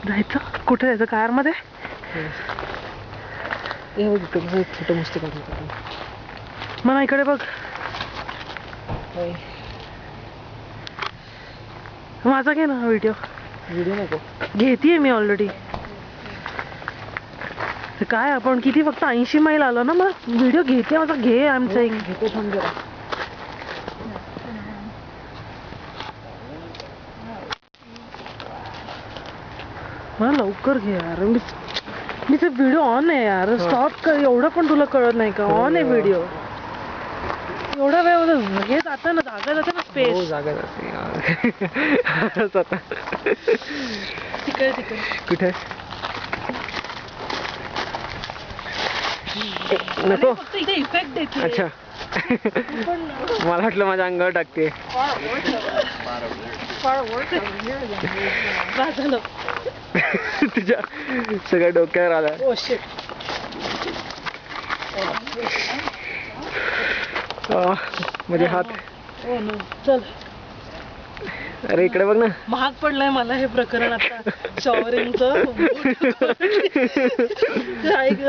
जायचं कुठे जायचं कार मध्ये छोटं मस्त काढलं मला इकडे बघ माझा घे ना व्हिडिओ नको घेतीये मी ऑलरेडी काय आपण किती फक्त 80 मैल आलो ना मग व्हिडिओ घेते माझा घे आय एम सेइंग घेतो थांब जरा मला लवकर घे यार मी ते व्हिडिओ ऑन आहे यार स्टॉप कर एवढं पण तुला कळत नाही का ऑन आहे व्हिडिओ एवढा वेळ हे जातं ना जागा जाते ना स्पेस जागा जाते तिकडे तिकडे कुठे नको फक्त इथे इफेक्ट देते अच्छा मला वाटलं माझ्या अंगावर टाकते तुझ्या सगळ्या डोक्यावर आला म्हणजे हात चल अरे इकडे बघ ना महाग पडलंय मला हे प्रकरण आता शॉवरिंगचं ऐक